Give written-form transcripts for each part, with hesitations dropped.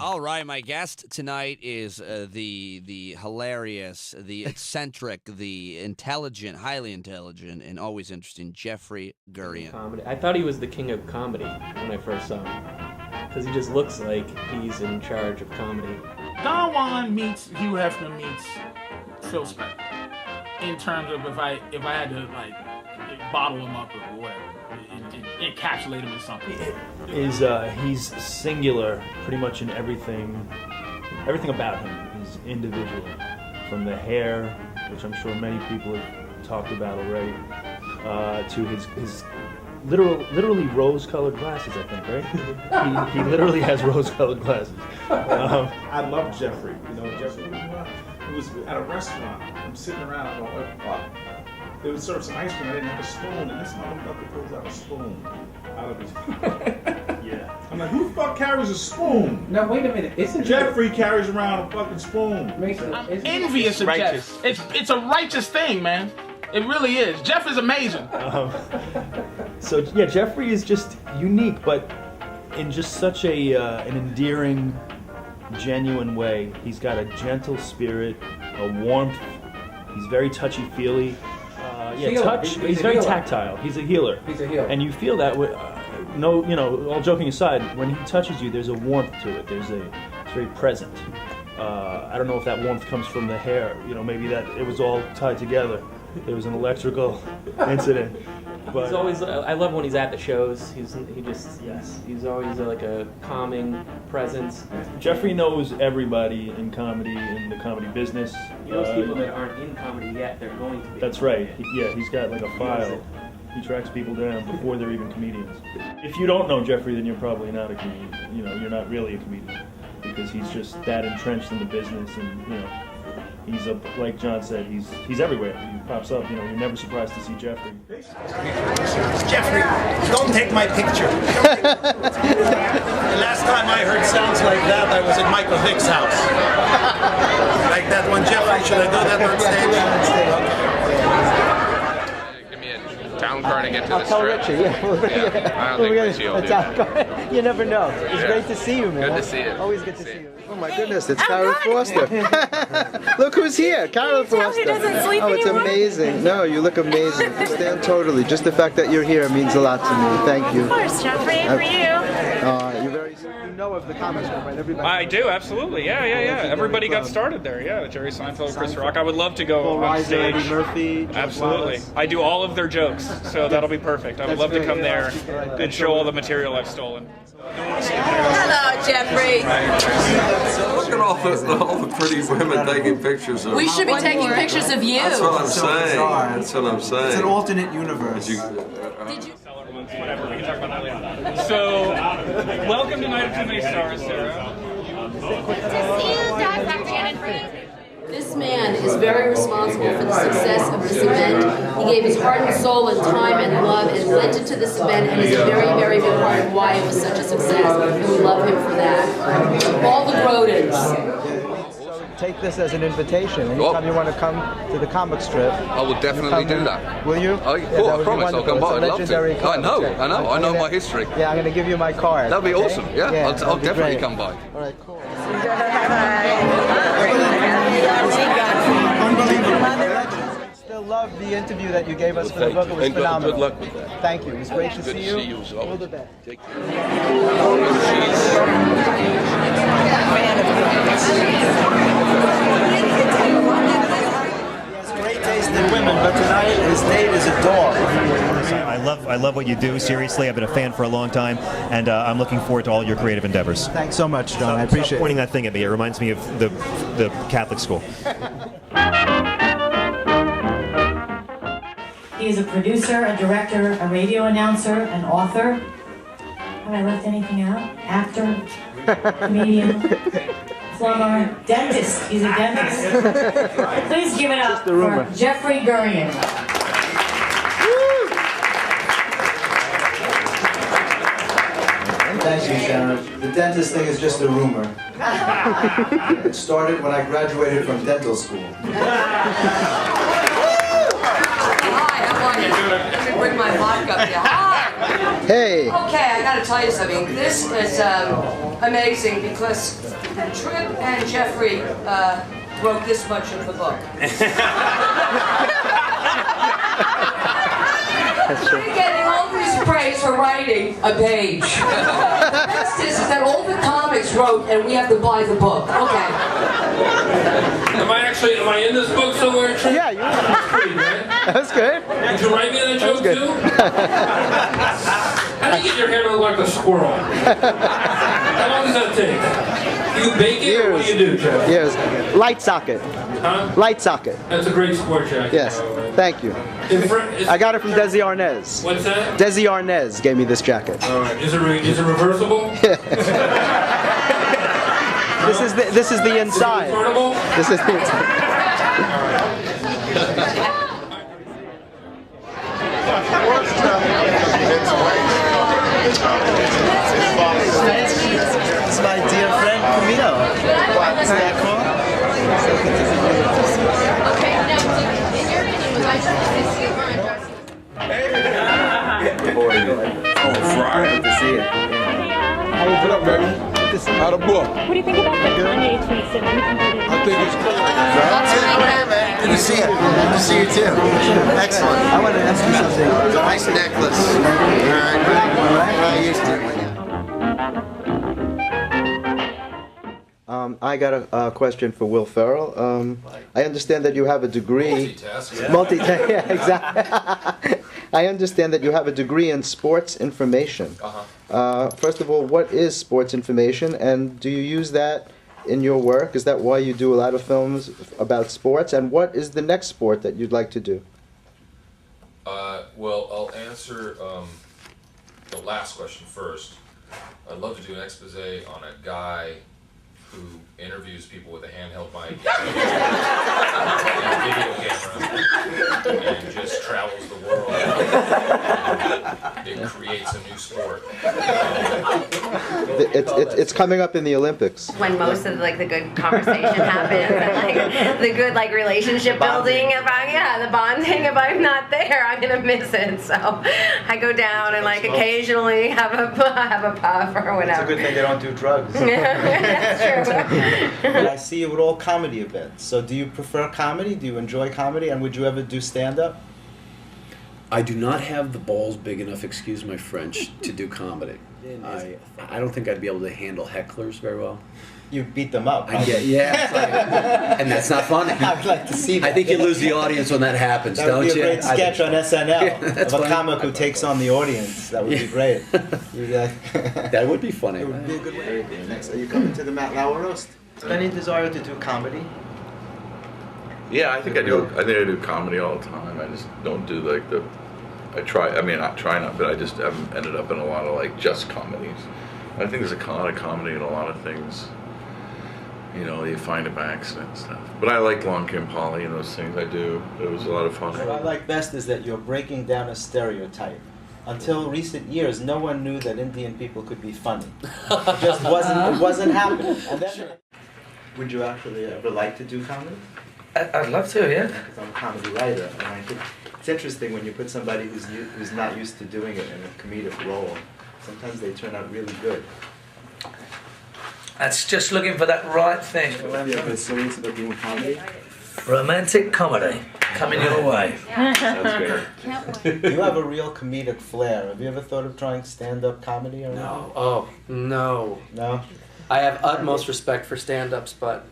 All right, my guest tonight is the hilarious, the eccentric, the intelligent, highly intelligent, and always interesting Jeffrey Gurian. Comedy. I thought he was the king of comedy when I first saw him, because he just looks like he's in charge of comedy. Don Juan meets Hugh Hefner meets Phil Spector in terms of if I had to like bottle him up or whatever, encapsulate him in something. He's singular pretty much in everything about him is individual, from the hair, which I'm sure many people have talked about already, to his literally rose-colored glasses, I think, right? he literally has rose-colored glasses. I love Jeffrey. You know, Jeffrey was at a restaurant. I'm sitting around. I'm going, oh, they would serve some ice cream. I didn't have a spoon, and this motherfucker pulls out a spoon out of his. Yeah. I'm like, who the fuck carries a spoon? No, wait a minute. Isn't Jeffrey carries around a fucking spoon? I'm envious of Jeff. It's a righteous thing, man. It really is. Jeff is amazing. So yeah, Jeffrey is just unique, but in just such an endearing, genuine way. He's got a gentle spirit, a warmth. He's very touchy-feely. He's very tactile. He's a healer. And you feel that with, all joking aside, when he touches you, there's a warmth to it. It's very present. I don't know if that warmth comes from the hair. Maybe that it was all tied together. There was an electrical incident. But He's always. I love when he's at the shows. He's always like a calming presence. Jeffrey knows everybody in comedy, in the comedy business. He knows people that aren't in comedy yet. They're going to be. That's right. He's got like a file. He tracks people down before they're even comedians. If you don't know Jeffrey, then you're probably not a comedian. You're not really a comedian, because he's just that entrenched in the business, and he's like John said, he's everywhere. He pops up. You're never surprised to see Jeffrey. Jeffrey, don't take my picture. The last time I heard sounds like that, I was at Michael Vick's house. Like that one, Jeffrey. Should I do that on stage? Give me a town car to get to the tell strip. Richie, yeah. I don't think Richie will do that. You never know. It's great to see you, man. Good to see you. Always good to see you. Oh my goodness, it's Carol Foster. Look who's here, Carol Foster. Oh, it's amazing. No, you look amazing. You stand totally. Just the fact that you're here means a lot to me. Thank you. Of course, Jeffrey, for you. You're very. You know of the comics group, right? Everybody. I do, absolutely. Yeah. Everybody got started there. Yeah, Jerry Seinfeld, Chris Rock. I would love to go on stage. Eddie Murphy. Absolutely. I do all of their jokes, so that'll be perfect. I would love to come there and show all the material I've stolen. Hello, Jeffrey. Look at all the pretty women taking pictures of. We should be taking pictures of you. That's what I'm saying. It's an alternate universe. Did you? Whatever, we can talk about that later. So, welcome to Night of Too Many Stars, Sarah. This man is very responsible for the success of this event. He gave his heart and soul and time and love and lent it to this event, and is a very, very big part of why it was such a success. And we love him for that. All the Grodins. Take this as an invitation. Anytime you want to come to the comic strip, I will definitely do that. Will you? I promise I'll come by. I'd love to. I know my history. Yeah, I'm going to give you my card. That'd be awesome. Yeah, I'll definitely come by. All right, cool. Still love the interview that you gave us for the book. It was phenomenal. Good luck with that. Thank you. It was great to see you. Good to see you as well. All the best. Take care. Great taste in women, but tonight his date is a dog. I love what you do. Seriously, I've been a fan for a long time, and I'm looking forward to all your creative endeavors. Thanks so much, John. I appreciate it. Pointing that thing at me. It reminds me of the Catholic school. He is a producer, a director, a radio announcer, an author. Have I left anything out? Actor, comedian, plumber, dentist. He's a dentist. Please give it up for Jeffrey Gurian. Thank you, Sharon. The dentist thing is just a rumor. It started when I graduated from dental school. Let me bring my mic up here. Hi! Hey! Okay, I gotta tell you something. This is amazing because Tripp and Jeffrey wrote this much of the book. We're getting all this praise for writing a page. The best is that all the comics wrote and we have to buy the book. Okay. Am I in this book somewhere? Yeah, you are. That's pretty good. That's good. Did you write me that joke too? How do you get your hair to look like a squirrel? How long does that take? You bake it or what do you do, Jeff? Years. Light socket. Huh? Light socket. That's a great sport jacket. Yes. Thank you. I got it from Desi Arnaz. What's that? Desi Arnaz gave me this jacket. All right. Is it reversible? This is the inside. This is the inside. It's my dear friend Camilo. Is that cool? Okay, now, in your opinion, was I trying to see Oh, Friar. Good to see you. What up, baby? How the book? What do you think about the Kanye tweets that we completed? I think it's cool. Good to see you. Good to see you too. Excellent. I want to ask you something. It's a nice necklace. All right. I used to. I got a question for Will Ferrell. I understand that you have a degree. Multitask. Yeah, exactly. I understand that you have a degree in sports information. First of all, what is sports information, and do you use that in your work? Is that why you do a lot of films about sports? And what is the next sport that you'd like to do? Well, I'll answer the last question first. I'd love to do an expose on a guy who interviews people with a handheld mic and a video camera and just travels the world. It creates a new sport. It's coming up in the Olympics. When most of the good conversation happens and the good relationship building, the bonding, if I'm not there, I'm gonna miss it. So I go down and occasionally have a puff or whatever. It's a good thing they don't do drugs. That's true. But I see you at all comedy events. So do you prefer comedy? Do you enjoy comedy? And would you ever do stand-up? I do not have the balls big enough, excuse my French, to do comedy. I don't think I'd be able to handle hecklers very well. You beat them up. And that's not funny. I would like to see that. I think you lose the audience when that happens, don't you? That would be a great sketch on SNL That's of a funny. comic who takes on the audience. That would be great. That would be funny. It would be a good way. Next, are you coming to the Matt Lauer roast? Any desire to do comedy? Yeah, I think I do. I think I do comedy all the time. I just don't do I try. I mean, not try not, but I just haven't ended up in a lot of just comedies. I think there's a lot of comedy in a lot of things. You find it by accident and stuff. But I like Long Kim Polly and those things. I do. It was a lot of fun. What I like best is that you're breaking down a stereotype. Until recent years, no one knew that Indian people could be funny. It just wasn't happening. And then, would you actually ever like to do comedy? I'd love to, yeah. Because I'm a comedy writer, and I think it's interesting when you put somebody who's not used to doing it in a comedic role. Sometimes they turn out really good. That's just looking for that right thing. Do you have a serious about doing comedy? Romantic comedy coming your way. Sounds great. You have a real comedic flair. Have you ever thought of trying stand-up comedy or No. Oh, no. No? I have utmost respect for stand-ups, but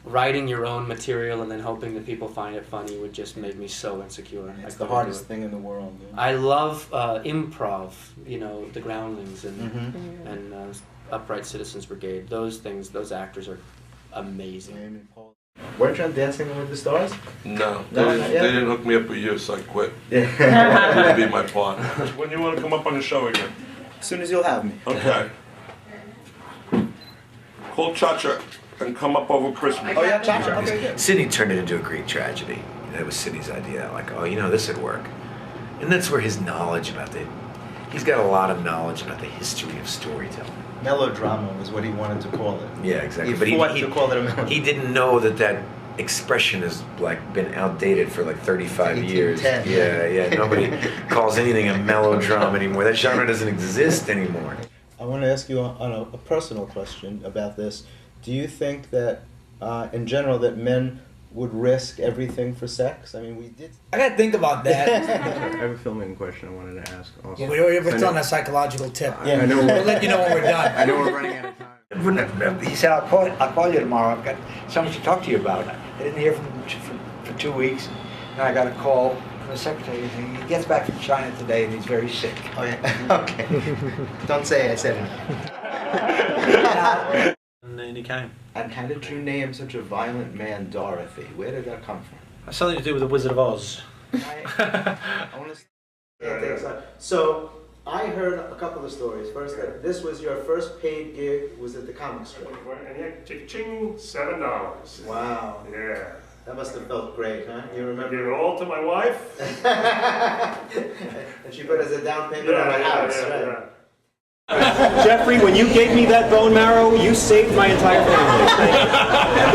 writing your own material and then hoping that people find it funny would just make me so insecure. It's the hardest thing in the world. Yeah. I love improv, the Groundlings and Upright Citizens Brigade. Those things, those actors are amazing. Weren't you on Dancing with the Stars? No, No, they yeah. didn't hook me up a year, so I quit. Yeah. That would be my part. When do you want to come up on the show again? As soon as you'll have me. Okay. Call Cha-Cha and come up over Christmas. Oh yeah, Cha-Cha. Okay, good. Sydney turned it into a Greek tragedy. That was Sydney's idea. This would work. And that's where his knowledge he's got a lot of knowledge about the history of storytelling. Melodrama was what he wanted to call it. Yeah, exactly. He But fought to call it a melodrama. he didn't know that expression has been outdated for 35 years. 1810. Yeah. Nobody calls anything a melodrama anymore. That genre doesn't exist anymore. I want to ask you on a personal question about this. Do you think that, in general, that men would risk everything for sex? I mean, we did. I gotta think about that. I have a filming question I wanted to ask also. Yeah, we're on a psychological tip. Yeah, I know. We'll let you know when we're done. I know we're running out of time. He said, I'll call you tomorrow. I've got something to talk to you about. I didn't hear from him for 2 weeks. And I got a call from the secretary saying he gets back from China today and he's very sick. Oh, yeah. Okay. Don't say I said it. And then he came. And how did you name such a violent man Dorothy? Where did that come from? That's something to do with the Wizard of Oz. So, I heard a couple of stories. First, that this was your first paid gig, was at the comic strip. And yeah, ching, $7. Wow. Yeah. That must have felt great, huh? You remember? Give it all to my wife. And she put as a down payment on the house, right? Jeffrey, when you gave me that bone marrow, you saved my entire family.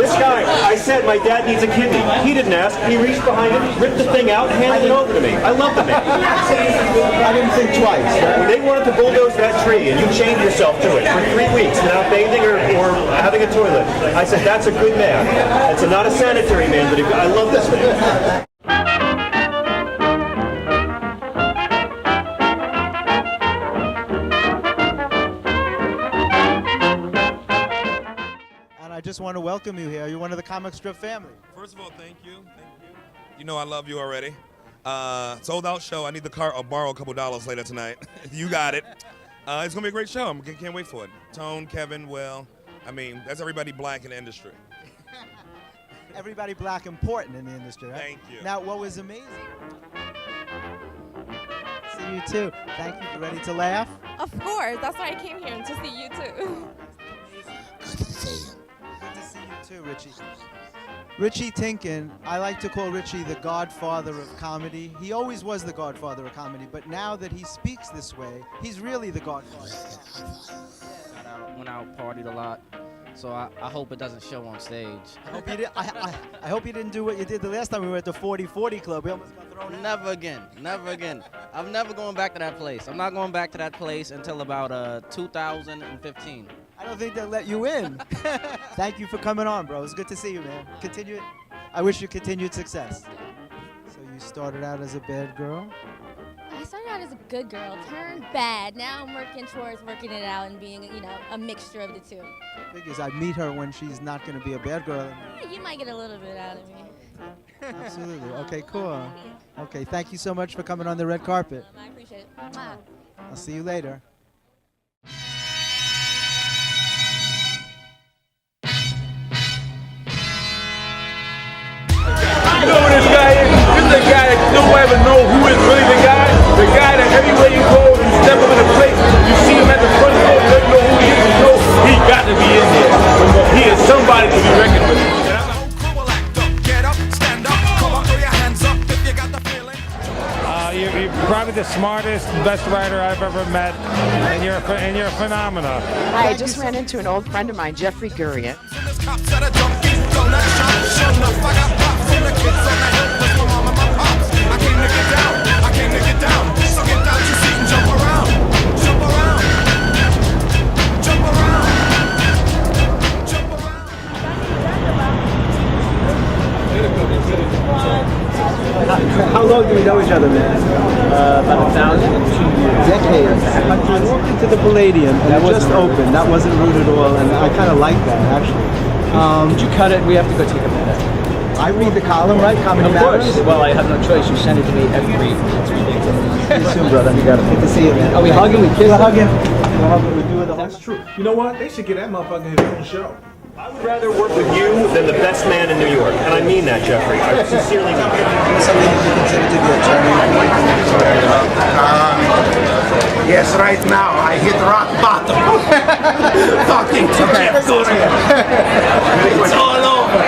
This guy, I said my dad needs a kidney. He didn't ask. He reached behind him, ripped the thing out, and handed it over to me. I love the man. I didn't think twice. When they wanted to bulldoze that tree, and you chained yourself to it for 3 weeks without bathing or having a toilet, I said, that's a good man. It's not a sanitary man, but I love this man. I just want to welcome you here. You're one of the comic strip family. First of all, thank you. You know I love you already. Sold out show. I need the car. I'll borrow a couple dollars later tonight. You got it. It's gonna be a great show. I can't wait for it. Tone, Kevin, Will. I mean, that's everybody black in the industry. Everybody black important in the industry, right? Thank you. Now, what was amazing? See you too. Thank you. Ready to laugh? Of course. That's why I came here, and to see you too. Good to see you too, Richie. Richie Tinkin, I like to call Richie the godfather of comedy. He always was the godfather of comedy, but now that he speaks this way, he's really the godfather. Went out, partied a lot, so I hope it doesn't show on stage. I hope you didn't do what you did the last time we were at the 40-40 Club. We almost got thrown out. Never again, never again. I'm never going back to that place. I'm not going back to that place until about 2015. I don't think they'll let you in. Thank you for coming on, bro. It's good to see you, man. Continue. I wish you continued success. So you started out as a bad girl? I started out as a good girl, turned bad. Now I'm working towards working it out and being, a mixture of the two. Because I meet her when she's not going to be a bad girl. You might get a little bit out of me. Absolutely. Okay, cool. Okay, thank you so much for coming on the red carpet. I appreciate it. Mwah. I'll see you later. You know who this guy is? This is the guy that no one ever know who is really the guy. The guy that everywhere you go, you step up in a place, you see him at the front door, you don't know who he is, you know he got to be in there. He is somebody to be reckoned with. You're probably the smartest, best writer I've ever met, and you're a phenomenon. I just ran into an old friend of mine, Jeffrey Gurian. How long do we know each other, man? About 1,002 years. Decades. I walked into the Palladium and it just opened. That wasn't rude at all, and I kind of like that, actually. Did you cut it? We have to go take a minute. I read the column, right? Comedy Of Matters. course. Well, I have no choice. You send it to me every week. It's ridiculous. See you soon, brother. You got it. Good to see you, man. Are we hugging? We kissing? We're hugging. We're hugging. We're doing the whole. That's true. You know what? They should get that motherfucker his own show. I would rather work with you than the best man in New York, and I mean that, Jeffrey. I sincerely mean that. Something you consider to be a turning point in your career? Yes, right now I hit rock bottom. Talking to Jeff Gurian. It's all over.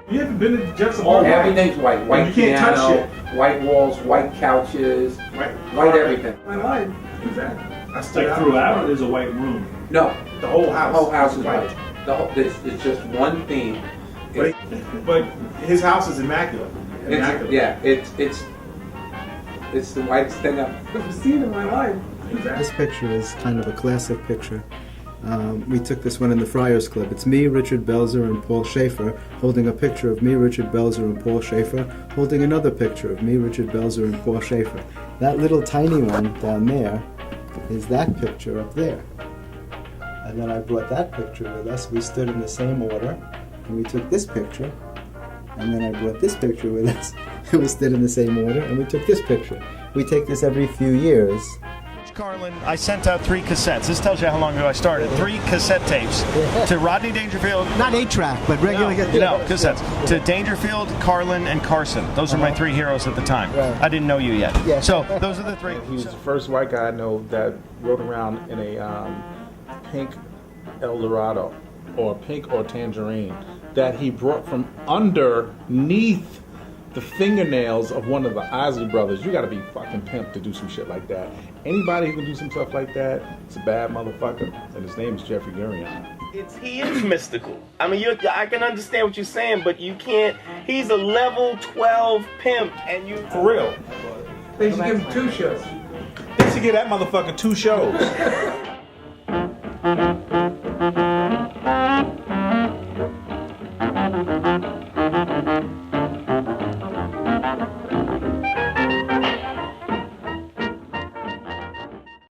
You haven't been to Jeff's All apartment? everything's white. White You can't touch piano, shit. white walls, white couches, white everything. My life. Exactly. I stood throughout, or there's a white room? No. The whole house. The whole house is white. It's just one theme. But his house is immaculate. It's the whitest thing I've ever seen in my life. This picture is kind of a classic picture. We took this one in the Friars Club. It's me, Richard Belzer, and Paul Schaefer holding a picture of me, Richard Belzer, and Paul Schaefer holding another picture of me, Richard Belzer, and Paul Schaefer. That little tiny one down there is that picture up there. And then I brought that picture with us. We stood in the same order, and we took this picture. And then I brought this picture with us. We stood in the same order, and we took this picture. We take this every few years. Carlin, I sent out 3 cassettes. This tells you how long ago I started. 3 cassette tapes to Rodney Dangerfield. Not 8-track, but regular. No, cassettes. To Dangerfield, Carlin, and Carson. Those are my 3 heroes at the time. Right. I didn't know you yet. Yeah. So those are the 3. He was the first white guy I know that rode around in a pink Eldorado, or pink or tangerine, that he brought from underneath the fingernails of one of the Isley brothers. You gotta be fucking pimp to do some shit like that. Anybody who can do some stuff like that, it's a bad motherfucker. And his name is Jeffrey Gurian. He is mystical. I mean, I can understand what you're saying, but you can't. He's a level 12 pimp, and you. For real. They should give him 2 shows. They should give that motherfucker 2 shows.